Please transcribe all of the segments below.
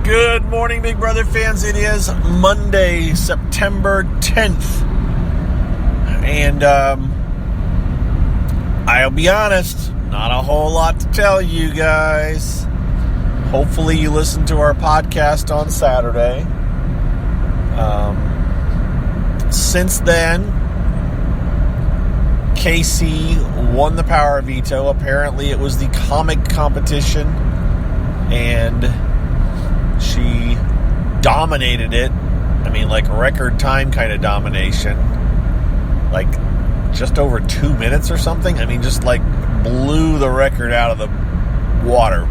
Good morning, Big Brother fans. It is Monday, September 10th. And I'll be honest, not a whole lot to tell you guys. Hopefully you listened to our podcast on Saturday. Since then, Casey won the power veto. Apparently it was the comic competition, and she dominated it. I mean, like record time kind of domination. Like just over 2 minutes or something. I mean, just like blew the record out of the water.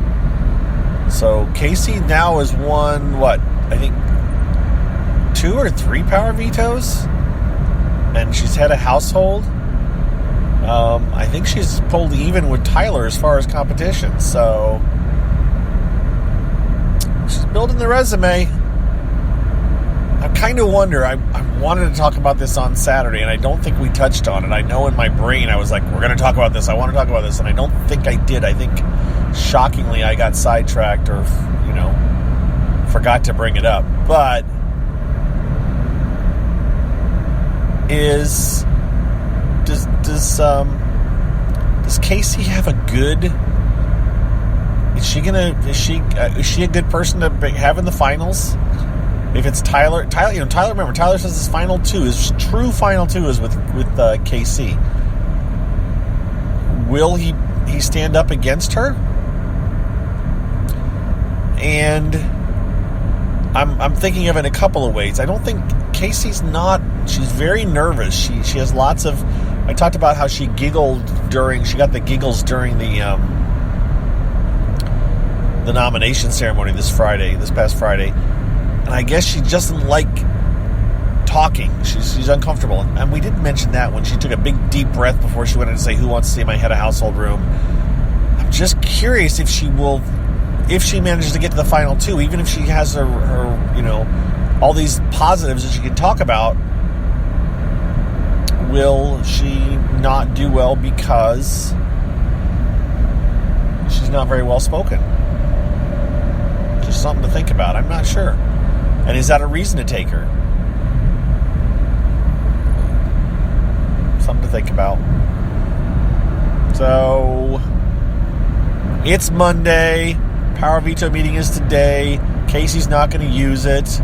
So Casey now has won, I think 2 or 3 power vetoes? And she's had a household. I think she's pulled even with Tyler as far as competition. So she's building the resume. I kind of wonder, I wanted to talk about this on Saturday, and I don't think we touched on it. I know in my brain I was like, we're going to talk about this, I want to talk about this, and I don't think I did. I think, shockingly, I got sidetracked or, forgot to bring it up. But does Casey have a good... Is she a good person to have in the finals? If it's Tyler, remember, Tyler says his final two, his true final two is with KC. Will he stand up against her? And I'm thinking of it in a couple of ways. I don't think Casey's she's very nervous. She has lots of, I talked about how she giggled she got the giggles during the nomination ceremony this past Friday. And I guess she doesn't like talking. She's uncomfortable. And we did mention that when she took a big deep breath before she went in to say, who wants to see my head of household room? I'm just curious if she manages to get to the final two, even if she has her all these positives that she can talk about, will she not do well because she's not very well spoken? Just something to think about. I'm not sure. And is that a reason to take her? Something to think about. So, it's Monday. Power veto meeting is today. Casey's not going to use it.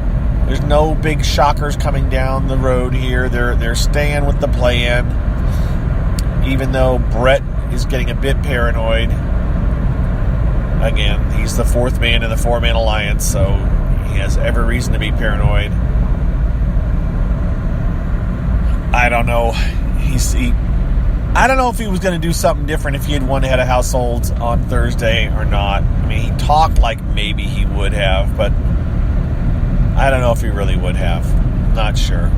There's no big shockers coming down the road here. They're staying with the plan. Even though Brett is getting a bit paranoid. Again, he's the fourth man in the four-man alliance, so he has every reason to be paranoid. I don't know. I don't know if he was going to do something different if he had won head of households on Thursday or not. I mean, he talked like maybe he would have, but I don't know if he really would have. Not sure.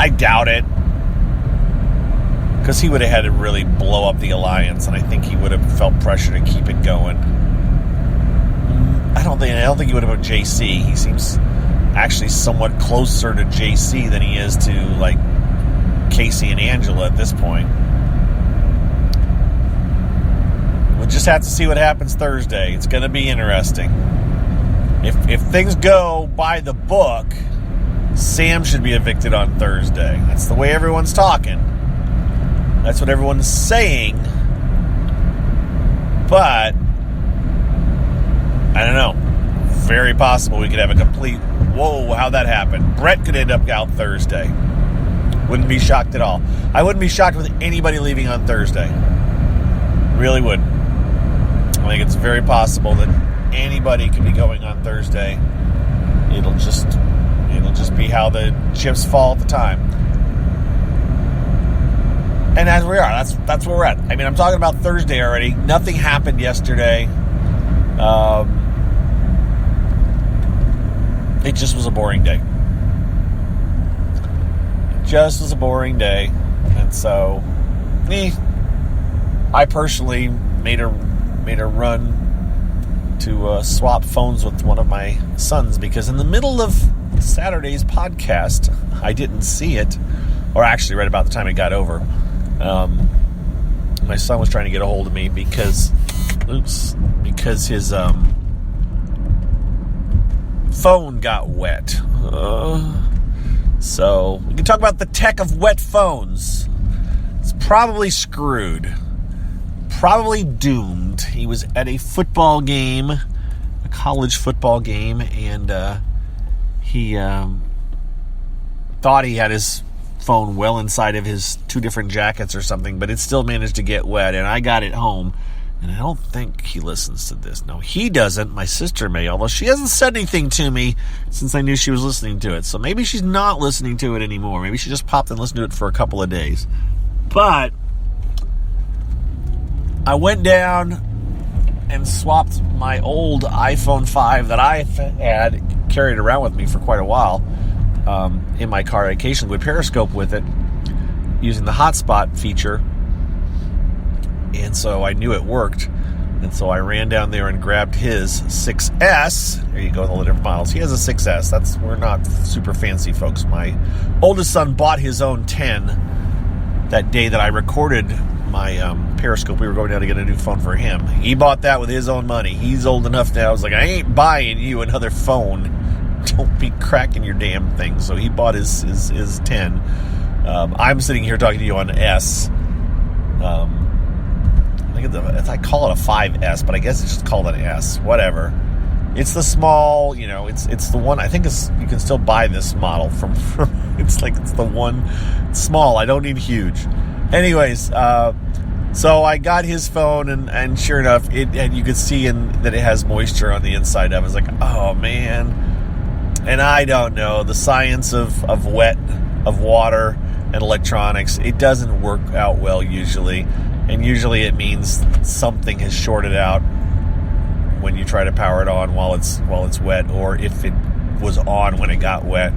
I doubt it. Because he would have had to really blow up the alliance, and I think he would have felt pressure to keep it going. I don't think he would have put JC. He seems actually somewhat closer to JC than he is to, like, Casey and Angela at this point. We'll just have to see what happens Thursday. It's going to be interesting. If things go by the book, Sam should be evicted on Thursday. That's the way everyone's talking. That's what everyone's saying. But I don't know. Very possible we could have a complete, whoa, how'd that happen? Brett could end up out Thursday. Wouldn't be shocked at all. I wouldn't be shocked with anybody leaving on Thursday. Really wouldn't. I think it's very possible that anybody could be going on Thursday. It'll just be how the chips fall at the time. And as we are, that's where we're at. I mean, I'm talking about Thursday already. Nothing happened yesterday. It just was a boring day. Just was a boring day. And so, I personally made a run to swap phones with one of my sons, because in the middle of Saturday's podcast, I didn't see it, or actually right about the time it got over. My son was trying to get a hold of me because his phone got wet. So we can talk about the tech of wet phones. It's probably screwed. Probably doomed. He was at a football game, a college football game, and he thought he had his phone well inside of his 2 different jackets or something, but it still managed to get wet, and I got it home, and I don't think he listens to this. No, he doesn't. My sister may, although she hasn't said anything to me since I knew she was listening to it, so maybe she's not listening to it anymore. Maybe she just popped and listened to it for a couple of days. But I went down and swapped my old iPhone 5 that I had carried around with me for quite a while in my car. I occasionally would Periscope with it using the hotspot feature, and so I knew it worked, and so I ran down there and grabbed his 6S. There you go, with all the different models. He has a 6S. We're not super fancy folks. My oldest son bought his own 10 that day that I recorded my Periscope. We were going down to get a new phone for him. He bought that with his own money. He's old enough now. I was like, I ain't buying you another phone. Don't be cracking your damn thing. So he bought his 10. I'm sitting here talking to you on S. I call it a 5S, but I guess it's just called an S. Whatever. It's the small, it's the one. I think you can still buy this model from it's the one small. I don't need huge. Anyways, so I got his phone, and sure enough, and you could see that it has moisture on the inside of it. I was like, oh man. And I don't know, the science of water and electronics, it doesn't work out well usually. And usually it means something has shorted out when you try to power it on while it's wet, or if it was on when it got wet.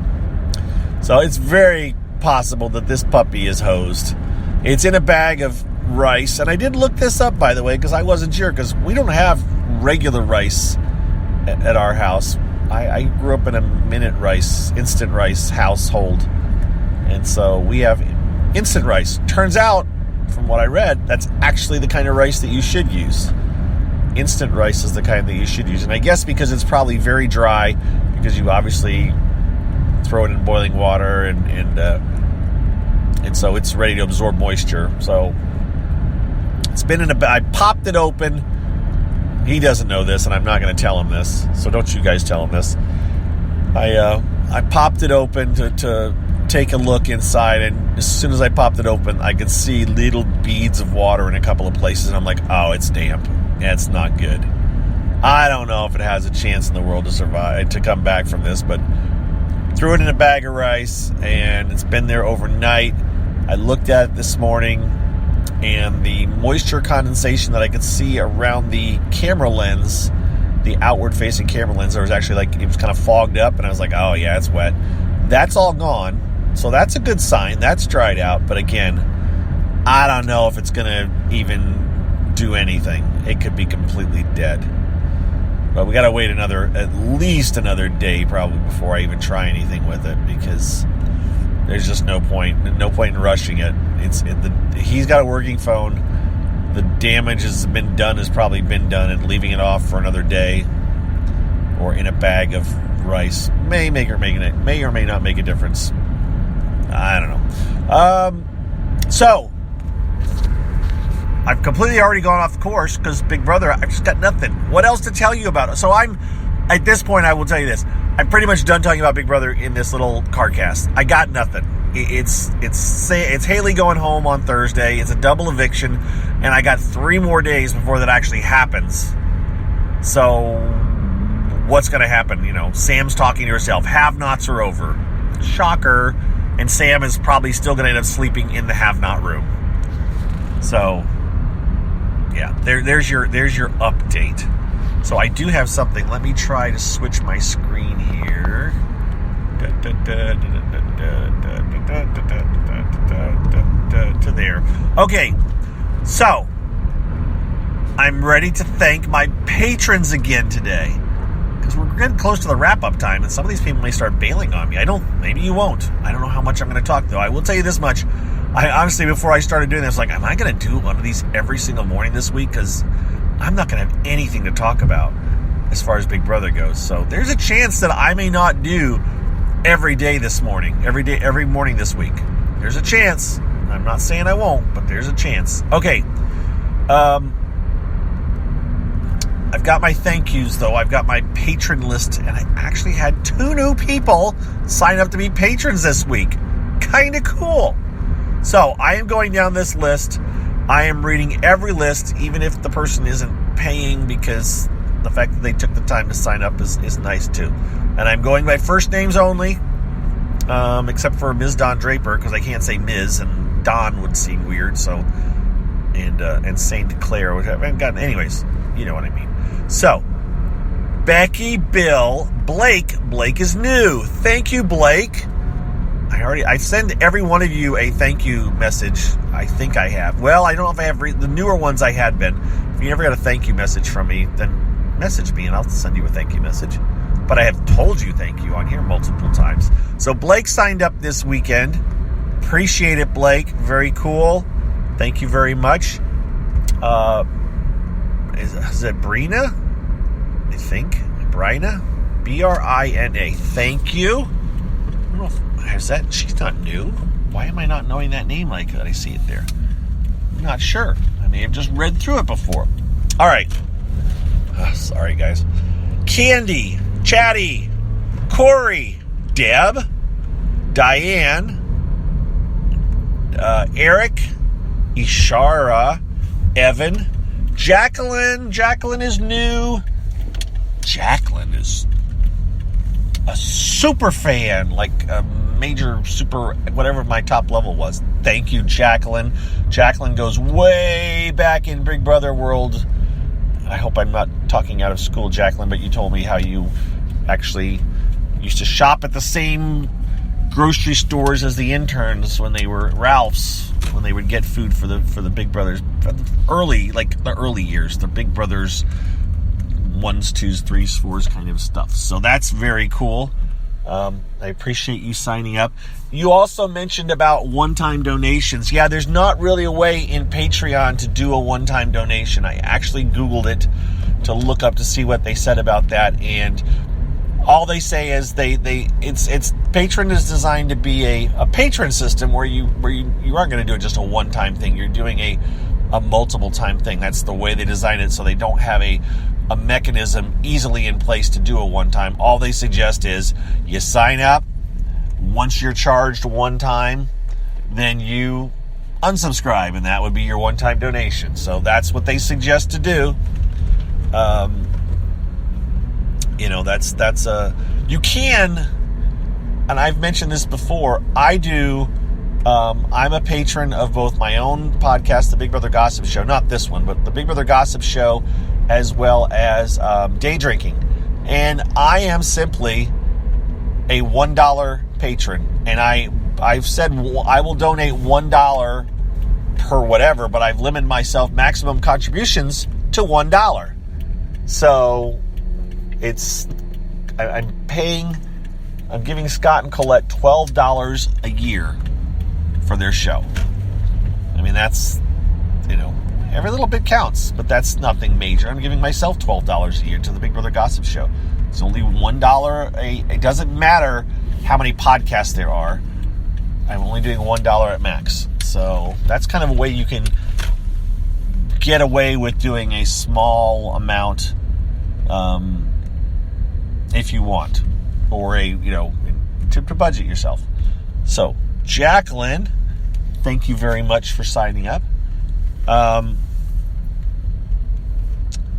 So it's very possible that this puppy is hosed. It's in a bag of rice, and I did look this up, by the way, because I wasn't sure, because we don't have regular rice at our house. I grew up in a instant rice household, and so we have instant rice. Turns out, from what I read, that's actually the kind of rice that you should use. Instant rice is the kind that you should use, and I guess because it's probably very dry, because you obviously throw it in boiling water, and so it's ready to absorb moisture. So it's been I popped it open. He doesn't know this, and I'm not going to tell him this, so don't you guys tell him this. I popped it open to take a look inside, and as soon as I popped it open, I could see little beads of water in a couple of places, and I'm like, oh, it's damp. Yeah, it's not good. I don't know if it has a chance in the world to survive, to come back from this, but threw it in a bag of rice, and it's been there overnight. I looked at it this morning, and the moisture condensation that I could see around the camera lens, the outward-facing camera lens, it was kind of fogged up, and I was like, oh, yeah, it's wet. That's all gone, so that's a good sign. That's dried out, but again, I don't know if it's going to even do anything. It could be completely dead. But we got to wait at least another day probably before I even try anything with it, because there's just no point in rushing it. He's got a working phone. The damage has probably been done, and leaving it off for another day or in a bag of rice may or may not make a difference. I don't know. So I've completely already gone off the course because Big Brother, I've just got nothing. What else to tell you about it? So at this point, I will tell you this. I'm pretty much done talking about Big Brother in this little CarCast. I got nothing. It's Haley going home on Thursday. It's a double eviction, and I got 3 more days before that actually happens. So what's going to happen? Sam's talking to herself. Have-nots are over. Shocker. And Sam is probably still going to end up sleeping in the have-not room. So yeah, there's your update. So I do have something. Let me try to switch my screen here. To there. Okay, so I'm ready to thank my patrons again today, because we're getting close to the wrap-up time, and some of these people may start bailing on me. Maybe you won't. I don't know how much I'm going to talk, though. I will tell you this much. I honestly, before I started doing this, am I going to do one of these every single morning this week? Because I'm not going to have anything to talk about as far as Big Brother goes. So there's a chance that I may not do every day this morning, every morning this week. There's a chance. I'm not saying I won't, but there's a chance. Okay. I've got my thank yous, though. I've got my patron list, and I actually had 2 new people sign up to be patrons this week. Kind of cool. So I am going down this list. I am reading every list, even if the person isn't paying, because the fact that they took the time to sign up is nice, too. And I'm going by first names only, except for Ms. Don Draper, because I can't say Ms., and Don would seem weird, so... And Saint Clair, which I haven't gotten... Anyways, you know what I mean. So, Becky, Bill, Blake. Blake is new. Thank you, Blake. I send every one of you a thank you message. I think I have. Well, I don't know if I have... the newer ones I had been. If you never got a thank you message from me, then message me and I'll send you a thank you message. But I have told you thank you on here multiple times. So, Blake signed up this weekend. Appreciate it, Blake. Very cool. Thank you very much. Is it Brina? I think. Brina? Brina. Thank you. I don't know if, she's not new. Why am I not knowing that name like that? I see it there. I'm not sure. I may have just read through it before. All right. Sorry, guys. Candy, Chatty, Corey, Deb, Diane, Eric, Ishara, Evan, Jacqueline. Jacqueline is new. Jacqueline is a super fan, like a major super, whatever my top level was. Thank you, Jacqueline. Jacqueline goes way back in Big Brother world. I hope I'm not talking out of school, Jacqueline, but you told me how you actually used to shop at the same grocery stores as the interns when they were Ralph's, when they would get food for the Big Brothers, the early years, the Big Brothers 1s, 2s, 3s, 4s kind of stuff. So that's very cool. I appreciate you signing up. You also mentioned about one-time donations. Yeah, there's not really a way in Patreon to do a one-time donation. I actually Googled it to look up to see what they said about that, and all they say is it's Patreon is designed to be a patron system where you aren't going to do just a one-time thing. You're doing a multiple time thing. That's the way they design it, so they don't have a mechanism easily in place to do a one-time. All they suggest is you sign up. Once you're charged one time, then you unsubscribe, and that would be your one-time donation. So that's what they suggest to do. That's you can, and I've mentioned this before, I'm a patron of both my own podcast, The Big Brother Gossip Show, not this one, but The Big Brother Gossip Show, as well as Day Drinking. And I am simply a $1 patron. And I've said I will donate $1 per whatever, but I've limited myself maximum contributions to $1. So I'm giving Scott and Colette $12 a year for their show. I mean, that's, every little bit counts, but that's nothing major. I'm giving myself $12 a year to the Big Brother Gossip Show. It's only $1. It doesn't matter how many podcasts there are. I'm only doing $1 at max. So that's kind of a way you can get away with doing a small amount, if you want, or to budget yourself. So, Jacqueline, thank you very much for signing up.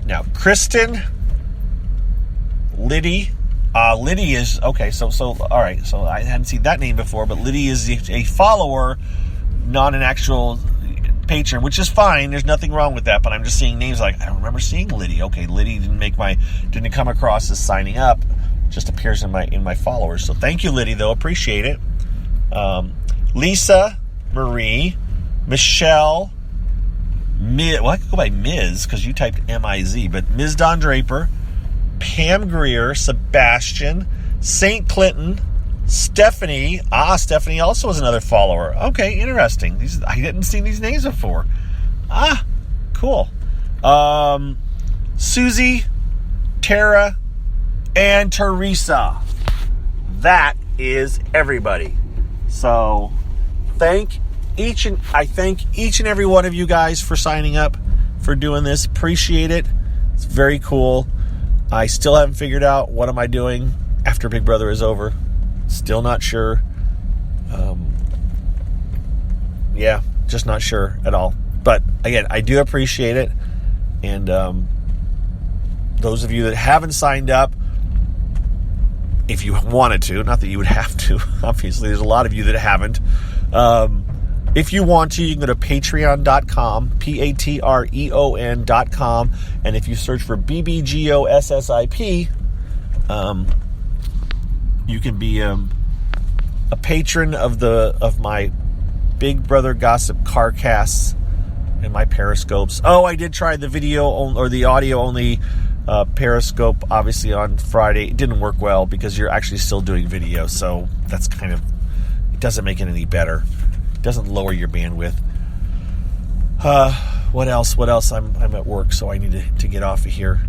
Now, Kristen, Liddy. Liddy is, okay, so all right, so I hadn't seen that name before, but Liddy is a follower, not an actual patron, which is fine. There's nothing wrong with that, but I'm just seeing names like, I don't remember seeing Liddy. Okay, Liddy didn't come across as signing up, just appears in my followers. So thank you, Liddy, though, appreciate it. Lisa, Marie, Michelle, I could go by Ms. because you typed M-I-Z, but Ms. Don Draper, Pam Greer, Sebastian, St. Clinton, Stephanie. Stephanie also was another follower. Okay, interesting. I didn't see these names before. Cool. Susie, Tara, and Teresa. That is everybody. So I thank each and every one of you guys for signing up, for doing this. Appreciate it. It's very cool. I still haven't figured out what am I doing after Big Brother is over. Still not sure. Just not sure at all. But again, I do appreciate it. And those of you that haven't signed up, if you wanted to, not that you would have to, obviously there's a lot of you that haven't. If you want to, you can go to patreon.com, patreon.com, and if you search for BBGOSSIP, you can be a patron of my Big Brother Gossip Carcasts and my Periscopes. I did try the video or the audio only Periscope, obviously on Friday. It didn't work well because you're actually still doing video, so that's it doesn't make it any better. It doesn't lower your bandwidth. What else? I'm at work, so I need to get off of here.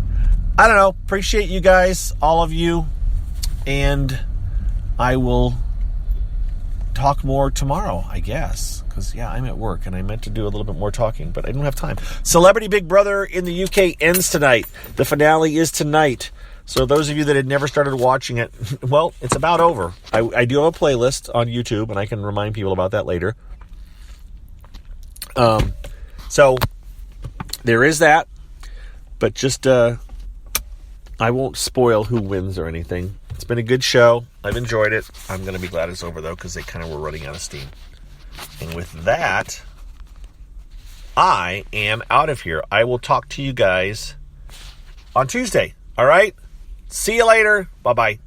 I don't know. Appreciate you guys, all of you, and I will talk more tomorrow, I guess, because I'm at work and I meant to do a little bit more talking, but I don't have time. Celebrity Big Brother in the UK ends tonight. The finale is tonight. So those of you that had never started watching it, well, it's about over. I do have a playlist on YouTube, and I can remind people about that later. So there is that, but just I won't spoil who wins or anything. It's been a good show. I've enjoyed it. I'm going to be glad it's over, though, because they kind of were running out of steam. And with that, I am out of here. I will talk to you guys on Tuesday. All right? See you later. Bye-bye.